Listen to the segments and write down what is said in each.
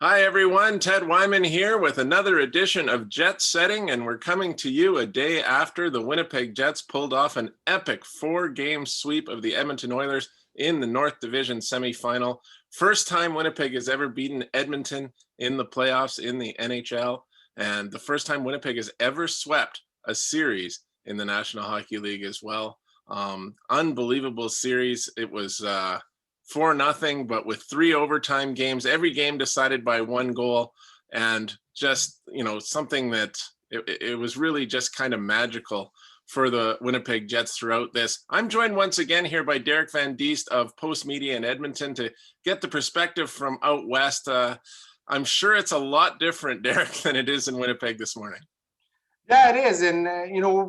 Hi, everyone. Ted Wyman here with another edition of Jet Setting, and we're coming to you a day after the Winnipeg Jets pulled off an epic four-game sweep of the Edmonton Oilers in the North Division semifinal. First time Winnipeg has ever beaten Edmonton in the playoffs in the NHL, and the first time Winnipeg has ever swept a series in the National Hockey League as well. Unbelievable series. It was 4-0, but with three overtime games, every game decided by one goal, and just something that it was really just kind of magical for the Winnipeg Jets throughout this. I'm joined once again here by Derek Van Diest of Postmedia in Edmonton to get the perspective from out west. I'm sure it's a lot different, Derek, than it is in Winnipeg this morning. Yeah, it is. And,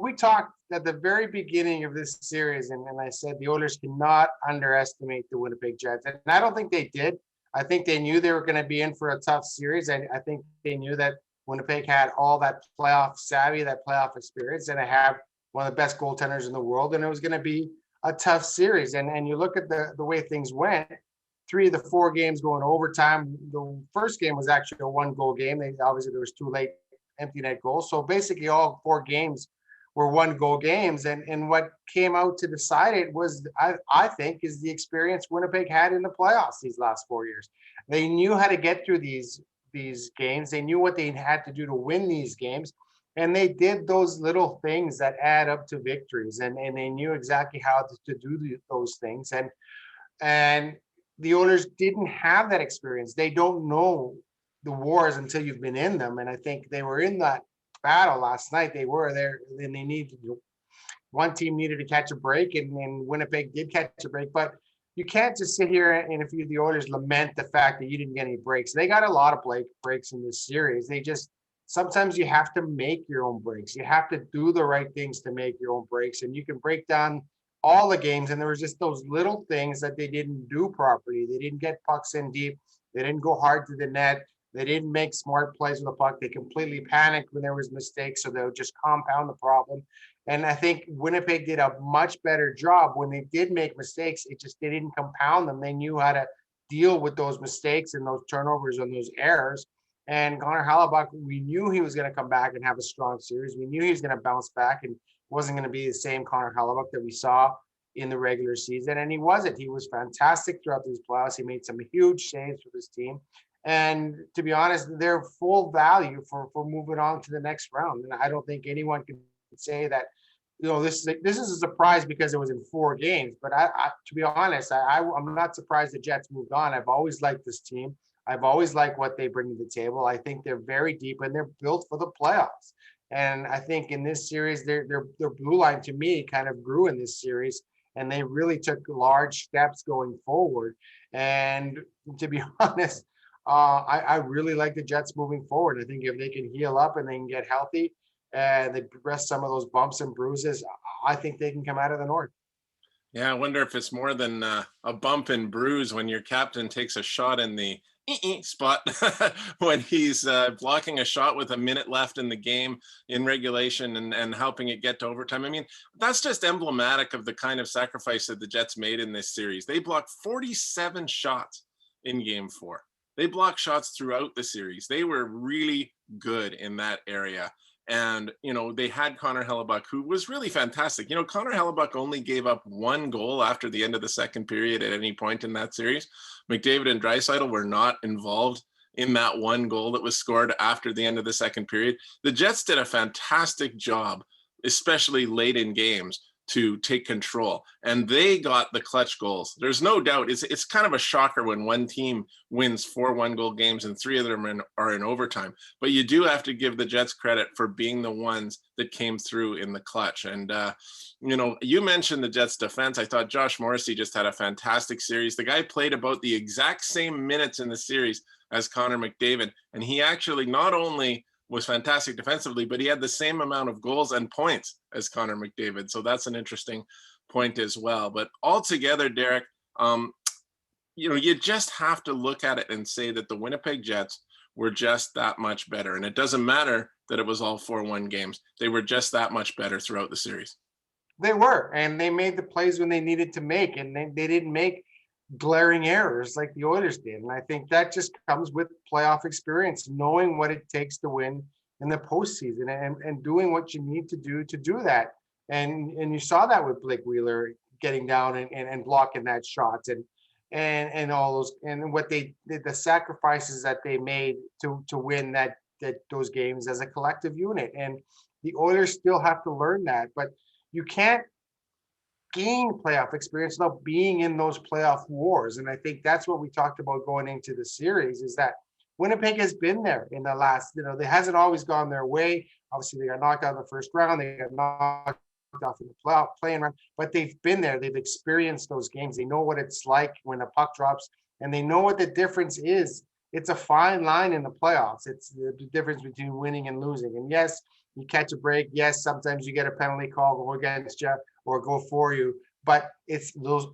we talked at the very beginning of this series, and I said the Oilers cannot underestimate the Winnipeg Jets. And I don't think they did. I think they knew they were going to be in for a tough series. And I think they knew that Winnipeg had all that playoff savvy, that playoff experience, and they have one of the best goaltenders in the world. And it was going to be a tough series. And you look at the way things went, 3 of the 4 games going overtime. The first game was actually a 1-goal game. Obviously, there was 2 late empty net goals. So basically all 4 games were 1-goal games. And what came out to decide it was, I think, is the experience Winnipeg had in the playoffs these last 4 years. They knew how to get through these games. They knew what they had to do to win these games. And they did those little things that add up to victories. And they knew exactly how to do those things. And the Oilers didn't have that experience. They don't know the wars until you've been in them. And I think they were in that battle last night. They were there, and they needed one team needed to catch a break, and Winnipeg did catch a break. But you can't just sit here and, if you're the Oilers, lament the fact that you didn't get any breaks. They got a lot of breaks in this series. They just sometimes you have to make your own breaks. You have to do the right things to make your own breaks, and you can break down all the games. And there was just those little things that they didn't do properly. They didn't get pucks in deep. They didn't go hard to the net. They didn't make smart plays with the puck. They completely panicked when there was mistakes, so they would just compound the problem. And I think Winnipeg did a much better job when they did make mistakes. They didn't compound them. They knew how to deal with those mistakes and those turnovers and those errors. And Connor Hellebuyck, we knew he was going to come back and have a strong series. We knew he was going to bounce back and wasn't going to be the same Connor Hellebuyck that we saw in the regular season. And he wasn't. He was fantastic throughout these playoffs. He made some huge saves for this team. And to be honest, they're full value for moving on to the next round. And I don't think anyone can say that, this is a surprise because it was in 4 games. But to be honest, I'm not surprised the Jets moved on. I've always liked this team. I've always liked what they bring to the table. I think they're very deep and they're built for the playoffs. And I think in this series, their blue line to me kind of grew in this series, and they really took large steps going forward. And to be honest, I really like the Jets moving forward. I think if they can heal up and they can get healthy and they rest some of those bumps and bruises, I think they can come out of the North. Yeah, I wonder if it's more than a bump and bruise when your captain takes a shot in the spot when he's blocking a shot with a minute left in the game in regulation and helping it get to overtime. I mean, that's just emblematic of the kind of sacrifice that the Jets made in this series. They blocked 47 shots in game 4. They blocked shots throughout the series. They were really good in that area. And, they had Connor Hellebuyck, who was really fantastic. Connor Hellebuyck only gave up 1 goal after the end of the second period at any point in that series. McDavid and Draisaitl were not involved in that 1 goal that was scored after the end of the second period. The Jets did a fantastic job, especially late in games, to take control, and they got the clutch goals. There's no doubt. It's kind of a shocker when one team wins 4 1-goal games and 3 of them are in overtime. But you do have to give the Jets credit for being the ones that came through in the clutch. And you mentioned the Jets defense. I thought Josh Morrissey just had a fantastic series. The guy played about the exact same minutes in the series as Connor McDavid, and he actually not only was fantastic defensively, but he had the same amount of goals and points as Connor McDavid. So that's an interesting point as well. But altogether, Derek, you just have to look at it and say that the Winnipeg Jets were just that much better. And it doesn't matter that it was all 4-1 games. They were just that much better throughout the series. They were, and they made the plays when they needed to make, and they didn't make glaring errors like the Oilers did. And I think that just comes with playoff experience, knowing what it takes to win in the postseason and doing what you need to do that. And you saw that with Blake Wheeler getting down and blocking that shot and all those and what they did, the sacrifices that they made to win that those games as a collective unit. And the Oilers still have to learn that, but you can't gain playoff experience without being in those playoff wars. And I think that's what we talked about going into the series is that Winnipeg has been there in the last, it hasn't always gone their way. Obviously, they got knocked out in the first round. They got knocked off in the playoff playing round, but they've been there. They've experienced those games. They know what it's like when the puck drops, and they know what the difference is. It's a fine line in the playoffs. It's the difference between winning and losing. And yes, you catch a break. Yes, sometimes you get a penalty call go against you or go for you. But it's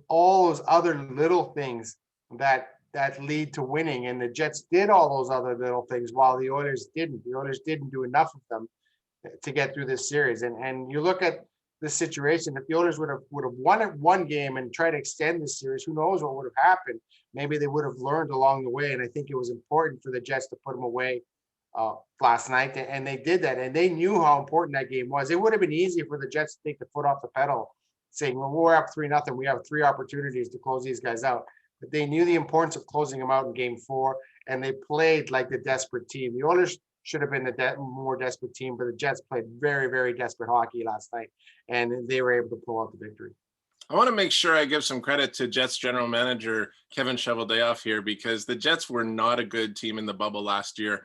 all those other little things that lead to winning. And the Jets did all those other little things while the Oilers didn't. The Oilers didn't do enough of them to get through this series. And you look at the situation, if the Oilers would have won it one game and tried to extend this series, who knows what would have happened? Maybe they would have learned along the way. And I think it was important for the Jets to put them away last night, and they did that, and they knew how important that game was. It would have been easy for the Jets to take the foot off the pedal, saying, "Well, we're up 3-0. We have 3 opportunities to close these guys out." But they knew the importance of closing them out in Game 4, and they played like the desperate team. The Oilers should have been the more desperate team, but the Jets played very, very desperate hockey last night, and they were able to pull out the victory. I want to make sure I give some credit to Jets general manager Kevin Cheveldayoff here, because the Jets were not a good team in the bubble last year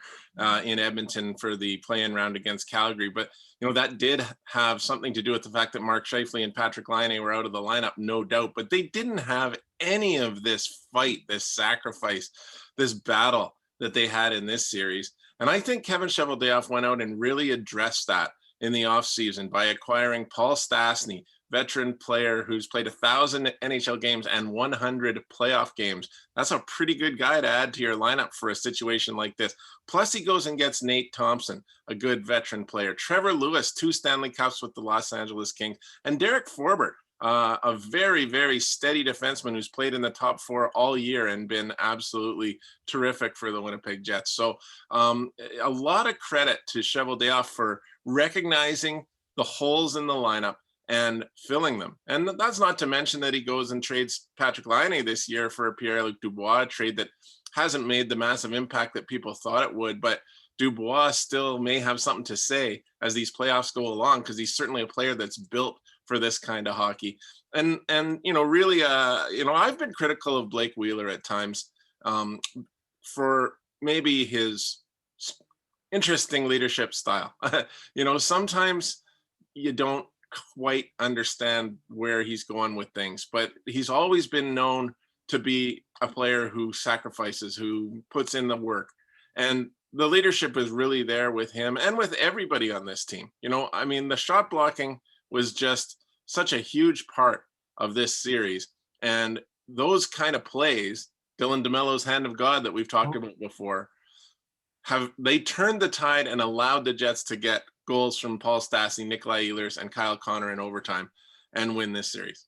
in Edmonton for the play-in round against Calgary. But, that did have something to do with the fact that Mark Scheifele and Patrick Laine were out of the lineup, no doubt. But they didn't have any of this fight, this sacrifice, this battle that they had in this series. And I think Kevin Cheveldayoff went out and really addressed that in the offseason by acquiring Paul Stastny, veteran player who's played 1,000 NHL games and 100 playoff games. That's a pretty good guy to add to your lineup for a situation like this. Plus, he goes and gets Nate Thompson, a good veteran player. Trevor Lewis, 2 Stanley Cups with the Los Angeles Kings. And Derek Forbort, a very, very steady defenseman who's played in the top 4 all year and been absolutely terrific for the Winnipeg Jets. So a lot of credit to Cheveldayoff for recognizing the holes in the lineup and filling them. And that's not to mention that he goes and trades Patrick Laine this year for Pierre-Luc Dubois, a trade that hasn't made the massive impact that people thought it would, but Dubois still may have something to say as these playoffs go along, because he's certainly a player that's built for this kind of hockey. And really, I've been critical of Blake Wheeler at times for maybe his interesting leadership style. Sometimes you don't quite understand where he's going with things, but he's always been known to be a player who sacrifices, who puts in the work. And the leadership is really there with him and with everybody on this team. The shot blocking was just such a huge part of this series. And those kind of plays, Dylan DeMello's hand of God that we've talked about before, they turned the tide and allowed the Jets to get goals from Paul Stastny, Nikolai Ehlers, and Kyle Connor in overtime and win this series.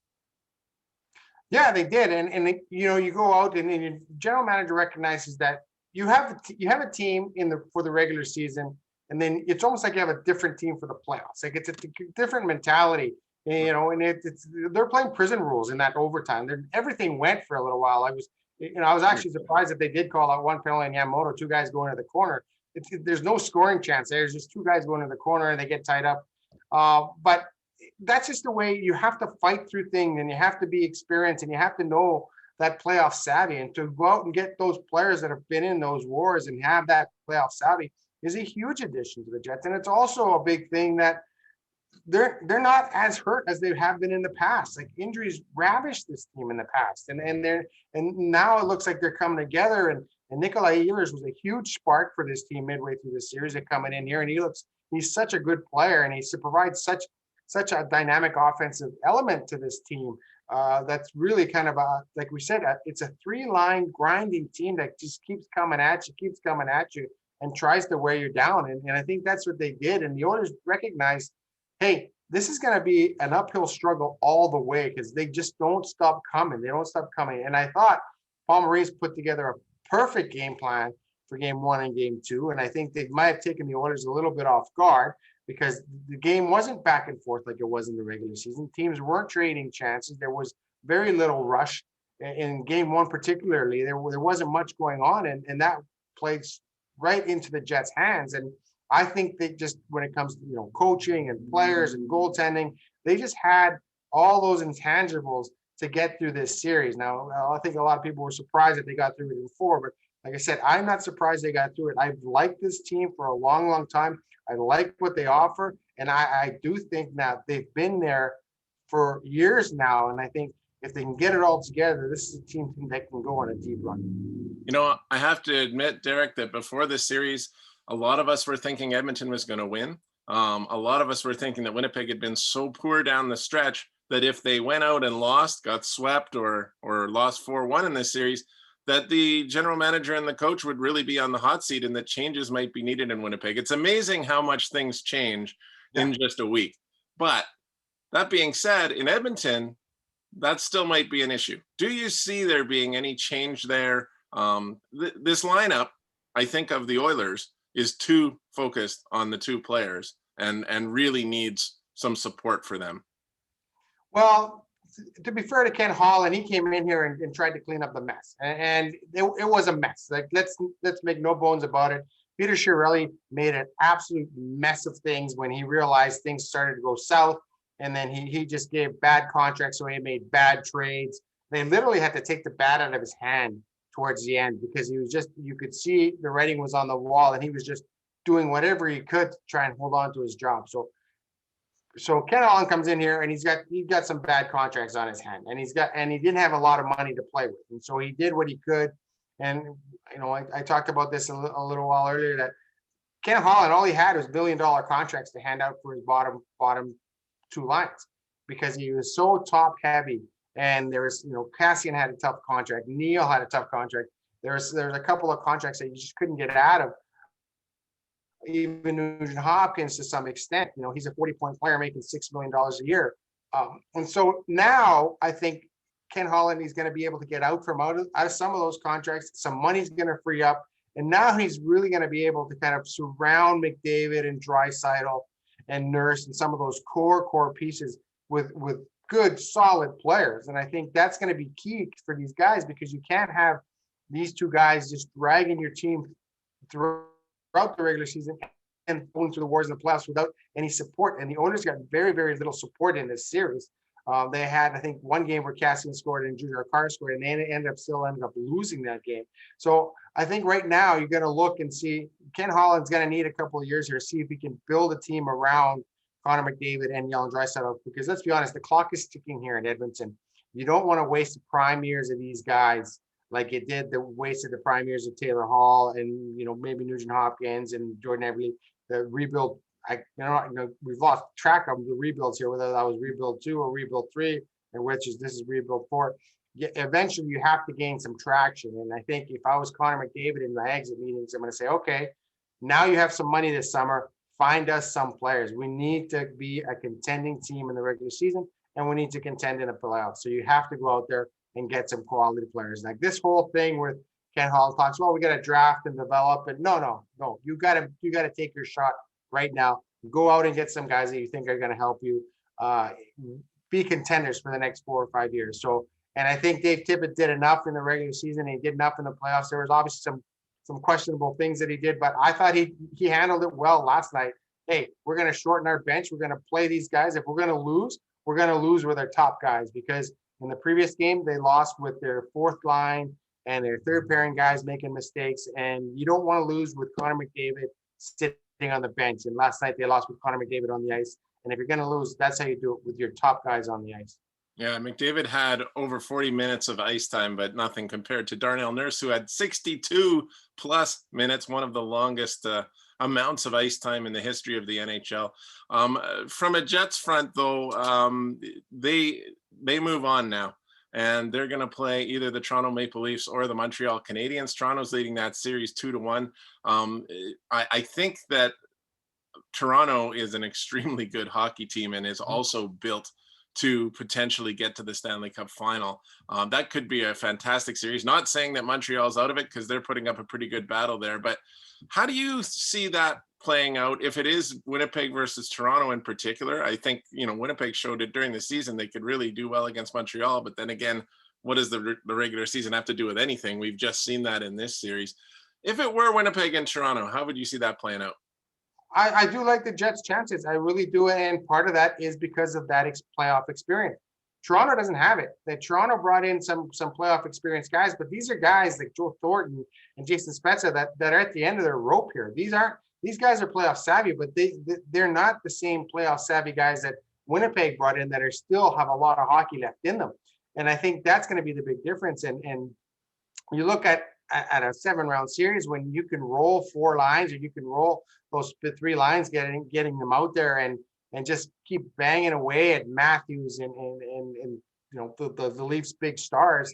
Yeah, they did. And you go out and your general manager recognizes that you have a team for the regular season, and then it's almost like you have a different team for the playoffs. Like it's a different mentality, and they're playing prison rules in that overtime. Everything went for a little while. I was actually surprised that they did call out one penalty on Yamamoto, 2 guys going to the corner. There's no scoring chance. There's just 2 guys going to the corner and they get tied up. But that's just the way you have to fight through things, and you have to be experienced, and you have to know that playoff savvy. And to go out and get those players that have been in those wars and have that playoff savvy is a huge addition to the Jets. And it's also a big thing that they're not as hurt as they have been in the past. Like, injuries ravished this team in the past, and now it looks like they're coming together. And Nikolai Ehlers was a huge spark for this team midway through the series. They're coming in here, and he's such a good player, and he provides such a dynamic offensive element to this team. That's really kind of like we said, it's a 3-line grinding team that just keeps coming at you, and tries to wear you down. And I think that's what they did. And the Oilers recognized, hey, this is going to be an uphill struggle all the way because they just don't stop coming. They don't stop coming. And I thought Paul Maurice put together a perfect game plan for game one and game two. And I think they might have taken the Oilers a little bit off guard because the game wasn't back and forth like it was in the regular season. Teams weren't trading chances. There was very little rush in game one, particularly. There wasn't much going on, and that played right into the Jets' hands. And I think they just, when it comes to, coaching and players and goaltending, they just had all those intangibles to get through this series. Now, I think a lot of people were surprised that they got through it before, but like I said, I'm not surprised they got through it. I've liked this team for a long, long time. I like what they offer, and I do think that they've been there for years now, and I think if they can get it all together, this is a team that can go on a deep run. I have to admit, Derek, that before this series, a lot of us were thinking Edmonton was going to win. A lot of us were thinking that Winnipeg had been so poor down the stretch that if they went out and lost, got swept, or lost 4-1 in this series, that the general manager and the coach would really be on the hot seat and that changes might be needed in Winnipeg. It's amazing how much things change in just a week. But that being said, in Edmonton, that still might be an issue. Do you see there being any change there? This lineup, I think, of the Oilers is too focused on the two players and really needs some support for them. Well, to be fair to Ken Holland, he came in here and tried to clean up the mess, and it was a mess. Like, let's make no bones about it. Peter Chiarelli made an absolute mess of things when he realized things started to go south, and then he just gave bad contracts, so he made bad trades. They literally had to take the bat out of his hand towards the end because he was just, you could see the writing was on the wall, and he was just doing whatever he could to try and hold on to his job. So Ken Holland comes in here and he's got some bad contracts on his hand, and he didn't have a lot of money to play with, and so he did what he could. And I talked about this a little while earlier, that Ken Holland, all he had was $1 billion contracts to hand out for his bottom two lines because he was so top heavy. And there was, Cassian had a tough contract, Neil had a tough contract. There's a couple of contracts that you just couldn't get out of. Even Nugent Hopkins, to some extent, he's a 40-point player making $6 million a year. And so now I think Ken Holland is going to be able to get out of some of those contracts. Some money's going to free up. And now he's really going to be able to kind of surround McDavid and Draisaitl and Nurse and some of those core pieces with good, solid players. And I think that's going to be key for these guys, because you can't have these two guys just dragging your team throughout the regular season and going through the wars in the playoffs without any support. And the Oilers got very, very little support in this series. They had, I think, one game where Cassian scored and Junior Carr scored, and they ended up losing that game. So I think right now you're going to look and see Ken Holland's going to need a couple of years here to see if he can build a team around Connor McDavid and Leon Draisaitl, because let's be honest, the clock is ticking here in Edmonton. You don't want to waste the prime years of these guys like it did the wasted the prime years of Taylor Hall and maybe Nugent Hopkins and Jordan Eberle. The rebuild, we've lost track of the rebuilds here, whether that was rebuild 2 or rebuild 3, and this is rebuild 4. Eventually you have to gain some traction. And I think if I was Connor McDavid in my exit meetings, I'm going to say, okay, now you have some money this summer. Find us some players. We need to be a contending team in the regular season, and we need to contend in the playoffs. So you have to go out there and get some quality players. Like this whole thing with Ken Holland talks, well, we got to draft and develop. And no. You got to take your shot right now. Go out and get some guys that you think are going to help you be contenders for the next 4 or 5 years. So, and I think Dave Tippett did enough in the regular season. And he did enough in the playoffs. There was obviously some questionable things that he did, but I thought he handled it well last night. Hey, we're going to shorten our bench. We're going to play these guys. If we're going to lose, we're going to lose with our top guys, because in the previous game, they lost with their fourth line and their third pairing guys making mistakes. And you don't want to lose with Connor McDavid sitting on the bench. And last night they lost with Connor McDavid on the ice. And if you're going to lose, that's how you do it, with your top guys on the ice. Yeah, McDavid had over 40 minutes of ice time, but nothing compared to Darnell Nurse, who had 62 plus minutes, one of the longest amounts of ice time in the history of the NHL. From a Jets front, though, they move on now, and they're going to play either the Toronto Maple Leafs or the Montreal Canadiens. Toronto's leading that series 2-1. I think that Toronto is an extremely good hockey team and is also built to potentially get to the Stanley Cup final. That could be a fantastic series. Not saying that Montreal's out of it, because they're putting up a pretty good battle there, but how do you see that playing out if it is Winnipeg versus Toronto in particular? I think, Winnipeg showed it during the season. They could really do well against Montreal, but then again, what does the regular season have to do with anything? We've just seen that in this series. If it were Winnipeg and Toronto, how would you see that playing out? I do like the Jets' chances. I really do. And part of that is because of that playoff experience. Toronto doesn't have it. That Toronto brought in some playoff experienced guys, but these are guys like Joe Thornton and Jason Spezza that are at the end of their rope here. These guys are playoff savvy, but they're not the same playoff savvy guys that Winnipeg brought in that are still have a lot of hockey left in them. And I think that's going to be the big difference. And you look at a 7-round series when you can roll 4 lines, or you can roll those 3 lines, getting them out there and just keep banging away at Matthews and the Leafs' big stars,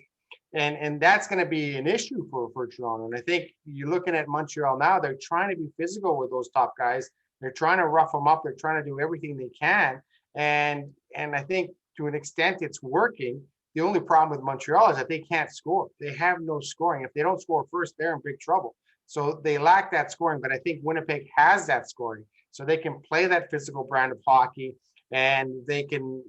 and that's going to be an issue for Toronto. And I think you're looking at Montreal now; they're trying to be physical with those top guys. They're trying to rough them up. They're trying to do everything they can, and I think to an extent it's working. The only problem with Montreal is that they can't score. They have no scoring. If they don't score first, they're in big trouble. So they lack that scoring, but I think Winnipeg has that scoring. So they can play that physical brand of hockey, and they can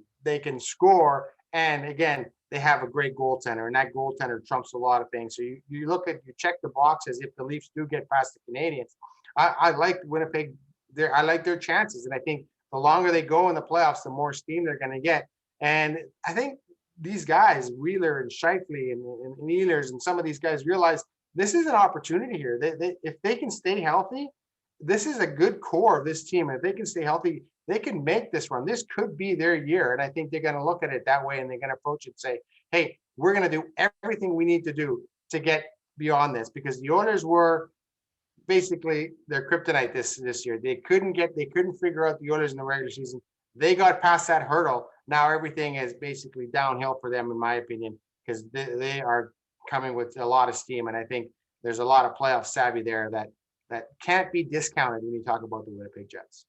score. And again, they have a great goaltender, and that goaltender trumps a lot of things. So you check the boxes. If the Leafs do get past the Canadians, I like Winnipeg. I like their chances, and I think the longer they go in the playoffs, the more steam they're going to get. And I think these guys, Wheeler and Scheifele and Ehlers, and some of these guys realize this is an opportunity here. If they can stay healthy, this is a good core of this team. And if they can stay healthy, they can make this run. This could be their year. And I think they're going to look at it that way, and they're going to approach it and say, hey, we're going to do everything we need to do to get beyond this, because the Oilers were basically their kryptonite this year. They couldn't figure out the Oilers in the regular season. They got past that hurdle. Now everything is basically downhill for them, in my opinion, because they are coming with a lot of steam. And I think there's a lot of playoff savvy there that can't be discounted when you talk about the Winnipeg Jets.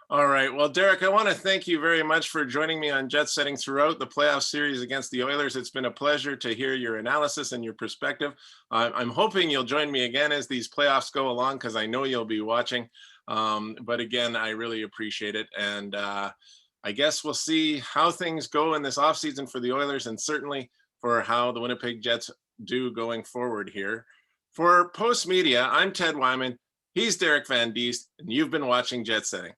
All right. Well, Derek, I want to thank you very much for joining me on Jet Setting throughout the playoff series against the Oilers. It's been a pleasure to hear your analysis and your perspective. I'm hoping you'll join me again as these playoffs go along, because I know you'll be watching. But again, I really appreciate it. And I guess we'll see how things go in this offseason for the Oilers, and certainly for how the Winnipeg Jets do going forward here. For Postmedia, I'm Ted Wyman. He's Derek Van Diest, and you've been watching Jet Setting.